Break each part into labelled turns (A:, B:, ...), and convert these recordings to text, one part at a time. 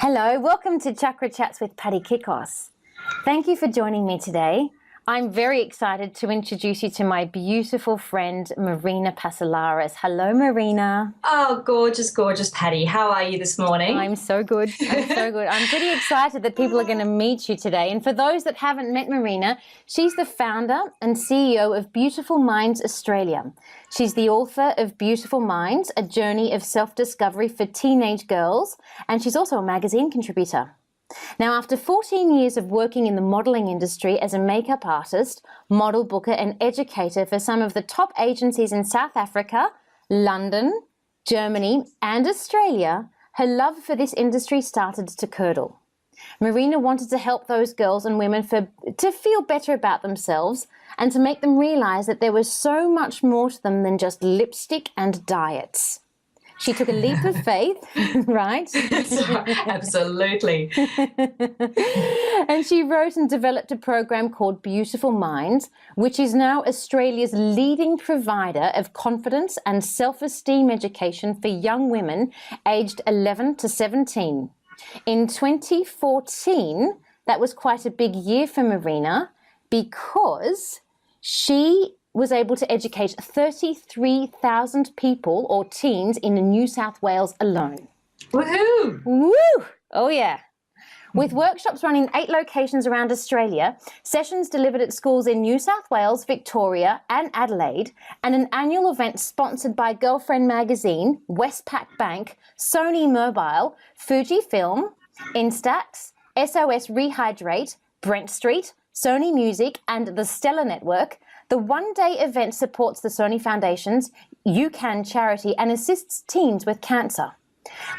A: Hello, welcome to Chakra Chats with Patty Kikos. Thank you for joining me today. I'm very excited to introduce you to my beautiful friend, Marina Pasalaris. Hello, Marina.
B: Oh, gorgeous, gorgeous Patty. How are you this morning?
A: I'm so good. I'm so good. I'm pretty excited that people are going to meet you today. And for those that haven't met Marina, she's the founder and CEO of Beautiful Minds Australia. She's the author of Beautiful Minds, A Journey of Self-Discovery for Teenage Girls, and she's also a magazine contributor. Now, after 14 years of working in the modelling industry as a makeup artist, model booker and educator for some of the top agencies in South Africa, London, Germany and Australia, her love for this industry started to curdle. Marina wanted to help those girls and women to feel better about themselves and to make them realise that there was so much more to them than just lipstick and diets. She took a leap of faith, right?
B: Absolutely.
A: And she wrote and developed a program called Beautiful Minds, which is now Australia's leading provider of confidence and self-esteem education for young women aged 11 to 17. In 2014, that was quite a big year for Marina because she was able to educate 33,000 people or teens in New South Wales alone.
B: Woohoo!
A: Woo! Oh, yeah. With workshops run in 8 locations around Australia, sessions delivered at schools in New South Wales, Victoria and Adelaide, and an annual event sponsored by Girlfriend Magazine, Westpac Bank, Sony Mobile, Fujifilm, Instax, SOS Rehydrate, Brent Street, Sony Music and the Stellar Network. The one-day event supports the Sony Foundation's You Can charity and assists teens with cancer.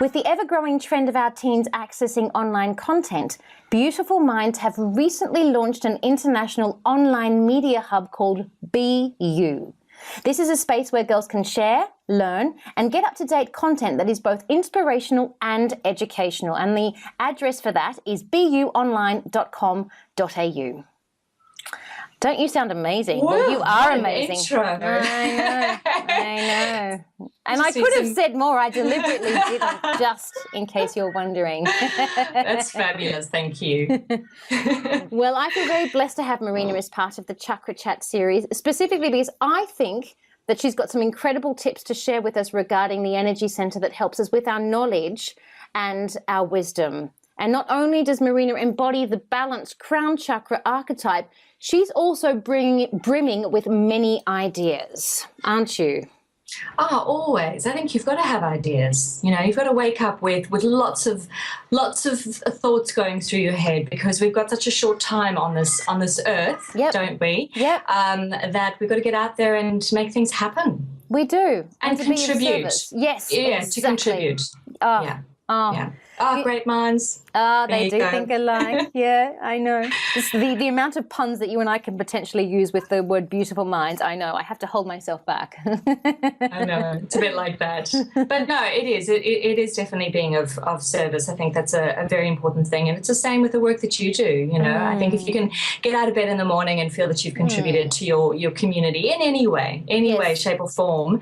A: With the ever-growing trend of our teens accessing online content, Beautiful Minds have recently launched an international online media hub called Be You. This is a space where girls can share, learn, and get up-to-date content that is both inspirational and educational. And the address for that is buonline.com.au. Don't you sound amazing?
B: Whoa,
A: well, you are amazing.
B: Intro.
A: I know. And I could have said more. I deliberately didn't, just in case you're wondering.
B: That's fabulous. Thank you.
A: Well, I feel very blessed to have Marina as part of the Chakra Chat series, specifically because I think that she's got some incredible tips to share with us regarding the energy center that helps us with our knowledge and our wisdom. And not only does Marina embody the balanced crown chakra archetype, she's also brimming with many ideas, aren't you?
B: Oh, always. I think you've got to have ideas. You know, you've got to wake up with lots of thoughts going through your head because we've got such a short time on this earth,
A: Yep.
B: don't we?
A: Yep.
B: That we've got to get out there and make things happen.
A: We do.
B: And
A: to be of
B: contribute.
A: service. Yes,
B: Yeah,
A: exactly.
B: to contribute.
A: Oh,
B: Yeah.
A: oh.
B: Yeah. Oh, great minds.
A: Ah,
B: There
A: they
B: you
A: do
B: go.
A: think alike. Yeah, I know. Just the amount of puns that you and I can potentially use with the word beautiful minds, I know. I have to hold myself back.
B: I know, it's a bit like that. But no, it is. It is definitely being of service. I think that's a very important thing. And it's the same with the work that you do. You know, I think if you can get out of bed in the morning and feel that you've contributed to your community in any way, way, shape or form,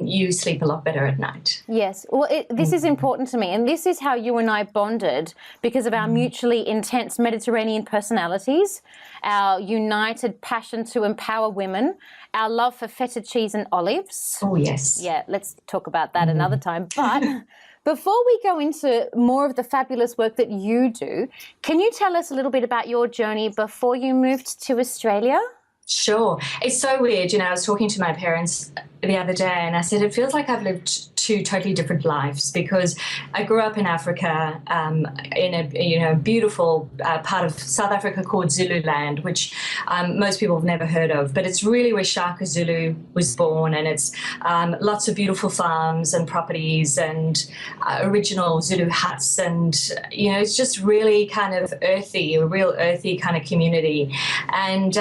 B: you sleep a lot better at night.
A: Yes. Well, this is important to me. And this is how you and I bonded because of our mutually intense Mediterranean personalities, our united passion to empower women, our love for feta cheese and olives.
B: Oh, yes.
A: Yeah, let's talk about that another time. But before we go into more of the fabulous work that you do, can you tell us a little bit about your journey before you moved to Australia?
B: Sure. It's so weird. You know, I was talking to my parents the other day and I said, it feels like I've lived 2 totally different lives because I grew up in Africa in a beautiful part of South Africa called Zululand, which most people have never heard of. But it's really where Shaka Zulu was born, and it's lots of beautiful farms and properties and original Zulu huts. And, you know, it's just really kind of earthy, a real earthy kind of community. And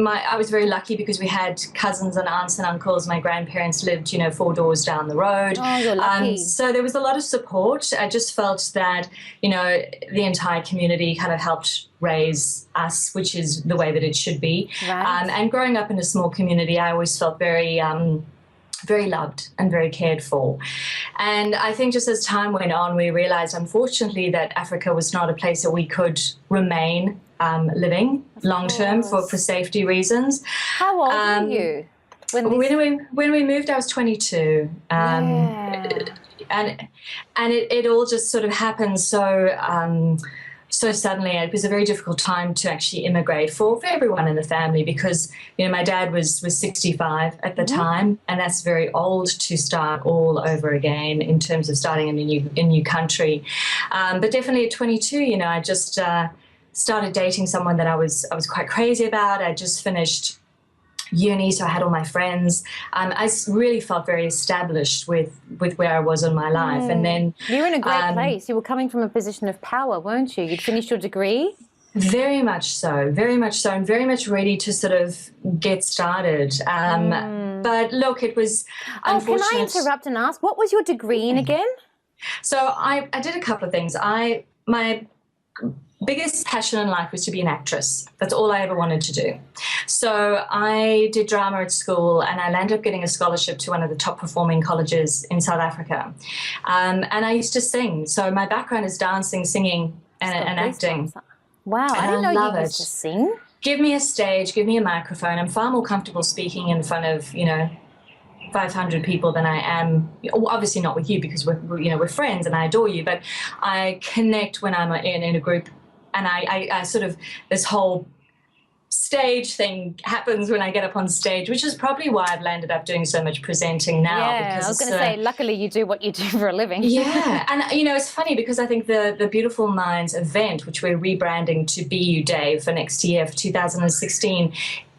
B: I was very lucky because we had cousins and aunts and uncles. My grandparents lived, 4 doors down the road.
A: Oh, you're lucky.
B: So there was a lot of support. I just felt that, the entire community kind of helped raise us, which is the way that it should be.
A: Right.
B: And growing up in a small community, I always felt very very loved and very cared for. And I think just as time went on, we realized, unfortunately, that Africa was not a place that we could remain living long term for safety reasons.
A: How old were you?
B: When we moved, I was 22. And it all just sort of happened so suddenly. It was a very difficult time to actually immigrate for everyone in the family, because my dad was 65 at the time, and that's very old to start all over again in terms of starting in a new country. But definitely at 22, I just started dating someone that I was quite crazy about. I just finished uni, so I had all my friends. I really felt very established with where I was in my life. And then
A: you were in a great place. You were coming from a position of power, weren't you? You'd finished your degree.
B: Very much so, and very much ready to sort of get started. But look, it was unfortunate.
A: Can I interrupt and ask, what was your degree in again?
B: So I did a couple of things. My biggest passion in life was to be an actress. That's all I ever wanted to do. So I did drama at school, and I landed up getting a scholarship to one of the top performing colleges in South Africa. And I used to sing. So my background is dancing, singing, and acting.
A: Wow, I didn't know you used to sing.
B: Give me a stage, give me a microphone. I'm far more comfortable speaking in front of, 500 people than I am, obviously not with you, because we're friends and I adore you, but I connect when I'm in a group. And I sort of, this whole stage thing happens when I get up on stage, which is probably why I've landed up doing so much presenting now.
A: Yeah, I was going to say, luckily you do what you do for a living.
B: Yeah, and it's funny because I think the Beautiful Minds event, which we're rebranding to BU Day for next year, for 2016,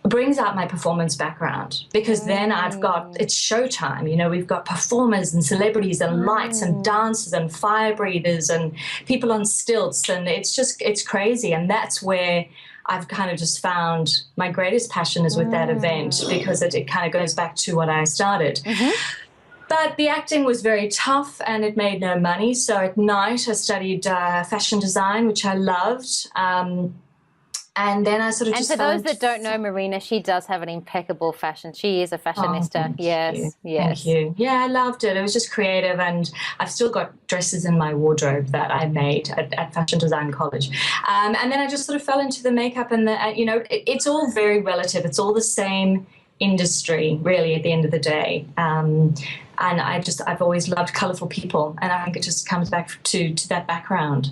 B: brings out my performance background, because then it's showtime. We've got performers and celebrities and lights and dancers and fire breathers and people on stilts, and it's crazy. And that's where I've kind of just found my greatest passion is with that event, because it kind of goes back to what I started. But the acting was very tough and it made no money. So at night I studied fashion design, which I loved. And then I sort of
A: just... And for those that don't know Marina, she does have an impeccable fashion. She is a fashionista. Yes.
B: Thank you. Yeah, I loved it. It was just creative, and I've still got dresses in my wardrobe that I made at Fashion Design College. And then I just sort of fell into the makeup, and it's all very relative. It's all the same industry, really, at the end of the day. And I've always loved colourful people, and I think it just comes back to that background.